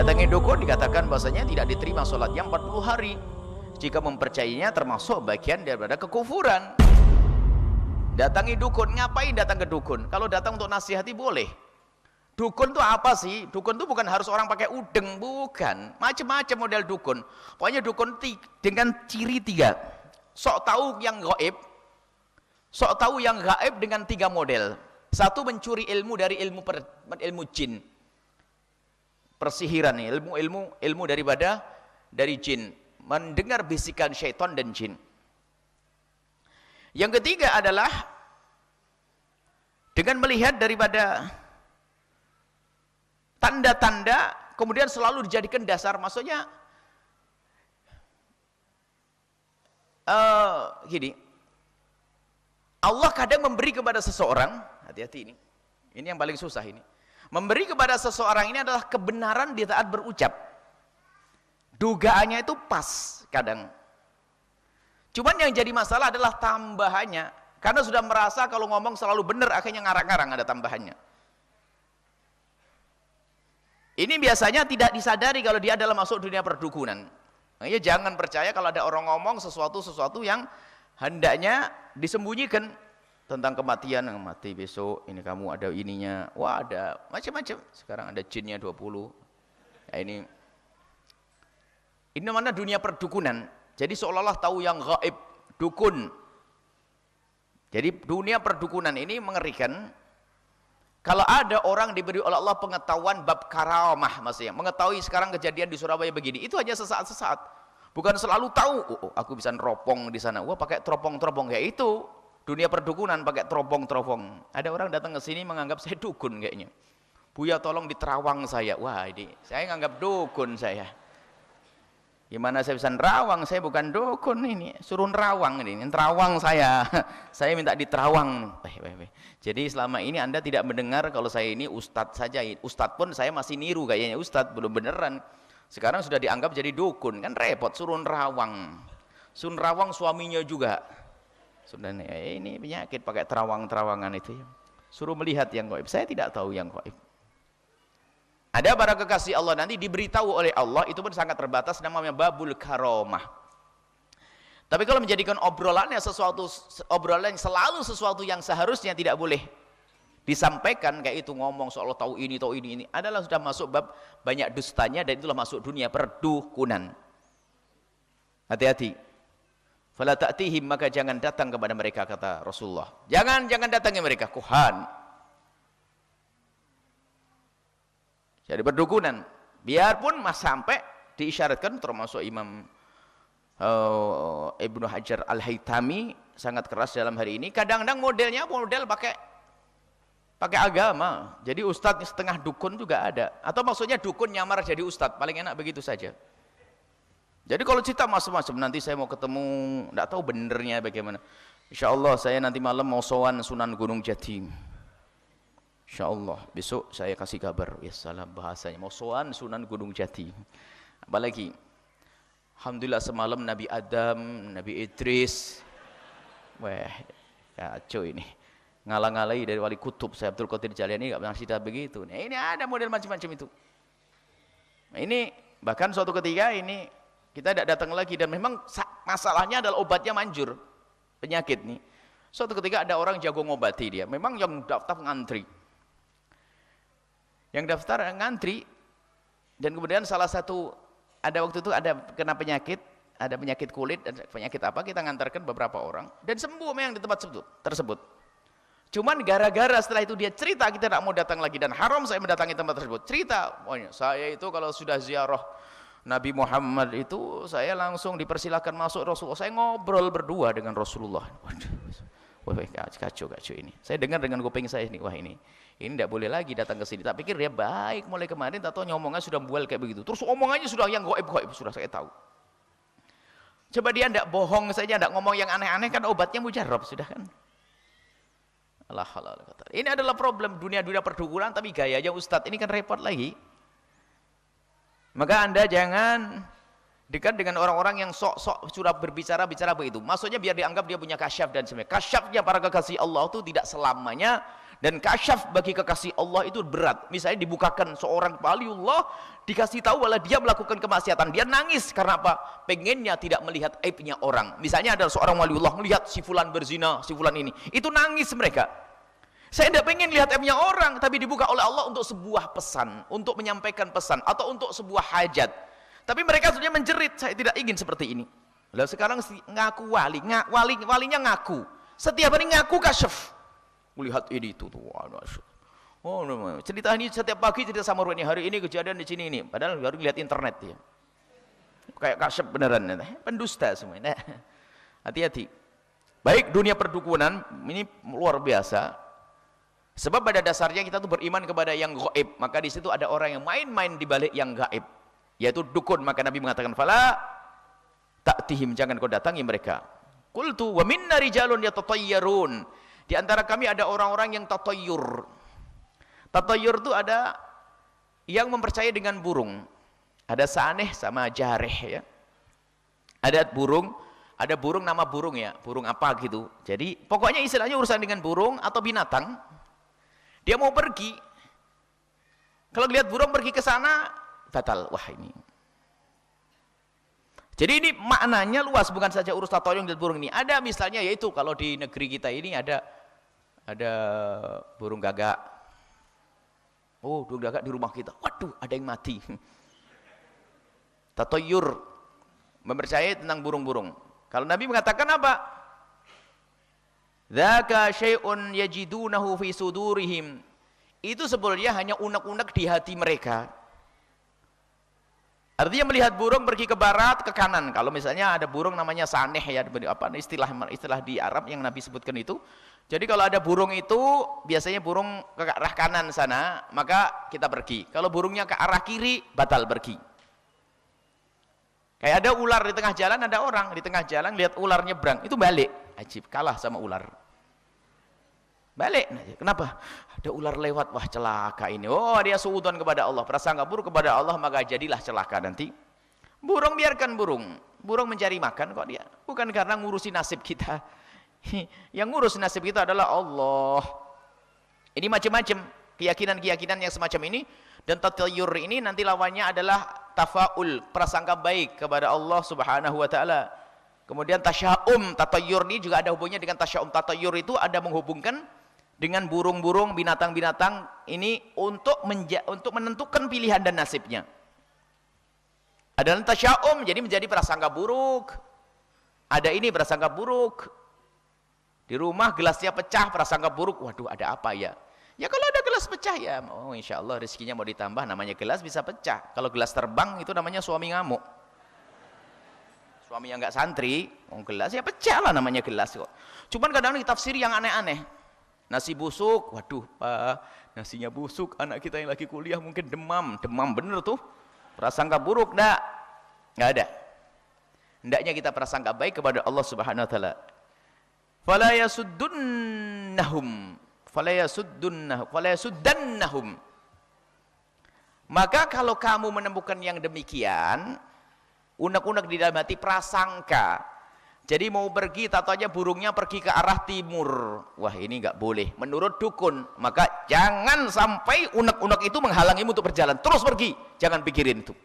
Mendatangi dukun dikatakan bahasanya tidak diterima sholatnya 40 hari. Jika mempercayainya termasuk bagian daripada kekufuran. Datangi dukun, ngapain datang ke dukun? Kalau datang untuk nasihati boleh. Dukun itu apa sih? Dukun itu bukan harus orang pakai udeng, bukan. Macam-macam model dukun. Pokoknya dukun dengan ciri 3. Sok tahu yang gaib. Sok tahu yang gaib dengan 3 model. 1, mencuri ilmu dari ilmu jin. Persihiran nih, ilmu dari jin. Mendengar bisikan syaitan dan jin. Yang ketiga adalah dengan melihat daripada tanda-tanda, kemudian selalu dijadikan dasar. Maksudnya gini, Allah kadang memberi kepada seseorang, hati-hati ini yang paling susah ini. Memberi kepada seseorang ini adalah kebenaran di saat berucap. Dugaannya itu pas kadang. Cuman yang jadi masalah adalah tambahannya. Karena sudah merasa kalau ngomong selalu benar, akhirnya ngarang-ngarang ada tambahannya. Ini biasanya tidak disadari kalau dia adalah masuk dunia perdukunan. Makanya jangan percaya kalau ada orang ngomong sesuatu yang hendaknya disembunyikan. Tentang kematian, mati besok, ini kamu ada ininya. Wah, ada macam-macam. Sekarang ada jinnya 20. Ya, ini mana dunia perdukunan. Jadi seolah-olah tahu yang gaib, dukun. Jadi dunia perdukunan ini mengerikan. Kalau ada orang diberi oleh Allah pengetahuan bab karamah, maksudnya mengetahui sekarang kejadian di Surabaya begini, itu hanya sesaat-sesaat. Bukan selalu tahu, aku bisa neropong di sana. Wah, pakai teropong-teropong, ya itu dunia perdukunan, pakai teropong-teropong. Ada orang datang ke sini menganggap saya dukun kayaknya. Buya tolong diterawang saya. Wah, ini saya nganggap dukun saya. Gimana saya bisa nerawang? Saya bukan dukun ini. Suruh nerawang ini. Terawang saya. Saya minta diterawang. Jadi selama ini Anda tidak mendengar kalau saya ini ustadz saja. Ustadz pun saya masih niru kayaknya ustadz, belum beneran. Sekarang sudah dianggap jadi dukun. Kan repot, suruh nerawang. Suruh nerawang suaminya juga. Sudah ini penyakit pakai terawang-terawangan itu ya. Suruh melihat yang gaib. Saya tidak tahu yang gaib. Ada para kekasih Allah nanti diberitahu oleh Allah, itu pun sangat terbatas, namanya babul karomah. Tapi kalau menjadikan obrolannya obrolan selalu sesuatu yang seharusnya tidak boleh disampaikan, kayak itu ngomong soal tahu ini adalah sudah masuk bab banyak dustanya, dan itulah masuk dunia perdukunan. Hati-hati. Fala ta'tihim, maka jangan datang kepada mereka, kata Rasulullah. Jangan datangi mereka, kuhan. Jadi perdukunan. Biarpun sampai diisyaratkan, termasuk Imam Ibnu Hajar Al-Haytami sangat keras dalam hari ini. Kadang-kadang modelnya model pakai agama. Jadi ustadz setengah dukun juga ada. Atau maksudnya dukun nyamar jadi ustadz, paling enak begitu saja. Jadi kalau cerita macam-macam, nanti saya mau ketemu, tidak tahu benernya bagaimana. Insya Allah saya nanti malam mau sowan Sunan Gunung Jati. Insya Allah besok saya kasih kabar. Ya salam bahasanya, mau sowan Sunan Gunung Jati. Apalagi, alhamdulillah semalam Nabi Adam, Nabi Idris. Wah, kacau ini. Ngalang-ngalai dari wali kutub saya Abdul Qadir Jailani nggak pernah cerita begitu. Nah, ini ada model macam-macam itu. Nah, ini bahkan suatu ketika ini kita tidak datang lagi, dan memang masalahnya adalah obatnya manjur, penyakit nih. Suatu ketika ada orang jago ngobati dia, memang yang daftar ngantri. Yang daftar ngantri, dan kemudian salah satu, ada waktu itu ada kena penyakit, ada penyakit kulit, dan penyakit apa, kita ngantarkan beberapa orang, dan sembuh memang di tempat tersebut. Cuman gara-gara setelah itu dia cerita, kita tidak mau datang lagi, dan haram saya mendatangi tempat tersebut. Cerita, saya itu kalau sudah ziarah Nabi Muhammad itu saya langsung dipersilakan masuk Rasulullah. Saya ngobrol berdua dengan Rasulullah. Wah, kacau ini. Saya dengar dengan kuping saya ini, wah ini tidak boleh lagi datang ke sini. Tak pikir dia baik mulai kemarin, tak tahu nyomongnya sudah bual kayak begitu. Terus omongannya sudah yang gaib sudah saya tahu. Coba dia tidak bohong saja, tidak ngomong yang aneh-aneh, kan obatnya mujarab sudah kan. Allah. Ini adalah problem dunia perdukunan, tapi gayanya ustadz ini kan repot lagi. Maka Anda jangan dekat dengan orang-orang yang sok-sok sudah berbicara begitu. Maksudnya biar dianggap dia punya kasyaf dan sebagainya. Kasyafnya para kekasih Allah itu tidak selamanya Dan kasyaf bagi kekasih Allah itu berat. Misalnya dibukakan seorang waliullah, dikasih tahu bahwa dia melakukan kemaksiatan, dia nangis karena apa? Pengennya tidak melihat aibnya orang. Misalnya ada seorang waliullah melihat si fulan berzina, si fulan ini, itu nangis mereka. Saya tidak pengen lihat aibnya orang, tapi dibuka oleh Allah untuk sebuah pesan, untuk menyampaikan pesan, atau untuk sebuah hajat. Tapi mereka sebenarnya menjerit, saya tidak ingin seperti ini. Lalu sekarang ngaku walinya ngaku, setiap hari ngaku kasyaf. Melihat ini itu tuh, oh, cerita ini setiap pagi cerita sama ini, hari ini kejadian di sini ini, padahal baru lihat internet ya, kayak kasyaf beneran, pendusta semua. Nah, hati-hati. Baik, dunia perdukunan ini luar biasa. Sebab pada dasarnya kita tuh beriman kepada yang gaib, maka di situ ada orang yang main-main di balik yang gaib, yaitu dukun. Maka Nabi mengatakan, fala ta'tihim, jangan kau datangi mereka. Qultu wa minna rijalun yatatayyarun. Di antara kami ada orang-orang yang tatayyur. Tatayyur itu ada yang mempercayai dengan burung. Ada saneh sama jareh ya. Ada burung nama burung ya, burung apa gitu. Jadi pokoknya istilahnya urusan dengan burung atau binatang. Dia mau pergi. Kalau lihat burung pergi ke sana, batal. Wah ini. Jadi ini maknanya luas, bukan saja urus tatayyur dan burung ini. Ada misalnya yaitu kalau di negeri kita ini ada burung gagak. Oh, burung gagak di rumah kita. Waduh, ada yang mati. Tatayyur, mempercayai tentang burung-burung. Kalau Nabi mengatakan apa? Dzaka syai'un yajidunahu fi sudurihim. Itu sebetulnya hanya unek-unek di hati mereka. Artinya melihat burung pergi ke barat, ke kanan. Kalau misalnya ada burung namanya saneh ya, apa istilah di Arab yang Nabi sebutkan itu. Jadi kalau ada burung itu biasanya burung ke arah kanan sana, maka kita pergi. Kalau burungnya ke arah kiri, batal pergi. Kayak ada ular di tengah jalan, ada orang di tengah jalan lihat ular nyebrang, itu balik. Ajib, kalah sama ular. Balik. Kenapa? Ada ular lewat, wah celaka ini. Oh, dia suudzon kepada Allah, prasangka buruk kepada Allah, maka jadilah celaka nanti. Burung biarkan burung. Burung mencari makan kok dia. Bukan karena ngurusi nasib kita. Yang ngurus nasib kita adalah Allah. Ini macam-macam keyakinan-keyakinan yang semacam ini. Dan tatayyur ini nanti lawannya adalah tafaul, prasangka baik kepada Allah Subhanahu wa taala. Kemudian tasya'um, tatayyur ini juga ada hubungannya dengan tasya'um. Tatayyur itu ada menghubungkan dengan burung-burung, binatang-binatang ini untuk menentukan pilihan dan nasibnya. Ada tasya'um, jadi menjadi prasangka buruk. Ada ini prasangka buruk. Di rumah gelasnya pecah, prasangka buruk. Waduh, ada apa ya? Ya kalau ada gelas pecah ya, oh insya Allah rezekinya mau ditambah, namanya gelas bisa pecah. Kalau gelas terbang itu namanya suami ngamuk. Suami yang nggak santri, gelas ya pecah lah namanya gelas kok. Cuman kadang-kadang ditafsiri yang aneh-aneh. Nasi busuk, waduh Pak, nasinya busuk, anak kita yang lagi kuliah mungkin demam bener tuh. Prasangka buruk, nggak ada. Hendaknya kita prasangka baik kepada Allah Subhanahu wa taala. Fala yasuddannahum. Maka kalau kamu menemukan yang demikian, unek-unek di dalam hati prasangka, jadi mau pergi, tatanya burungnya pergi ke arah timur, wah ini nggak boleh menurut dukun, maka jangan sampai unek-unek itu menghalangimu untuk berjalan, terus pergi, jangan pikirin itu,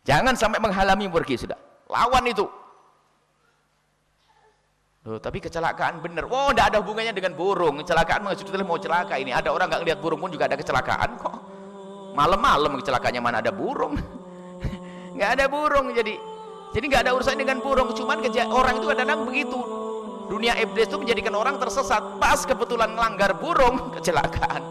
jangan sampai menghalangi pergi, sudah lawan itu. Loh, tapi kecelakaan bener, wow tidak ada hubungannya dengan burung, kecelakaan maksudnya mau celaka ini, ada orang nggak lihat burung pun juga ada kecelakaan kok, malam-malam kecelakaannya mana ada burung. Nggak ada burung, jadi nggak ada urusan dengan burung. Cuman orang itu kadang-kadang begitu, dunia iblis itu menjadikan orang tersesat, pas kebetulan melanggar burung, kecelakaan.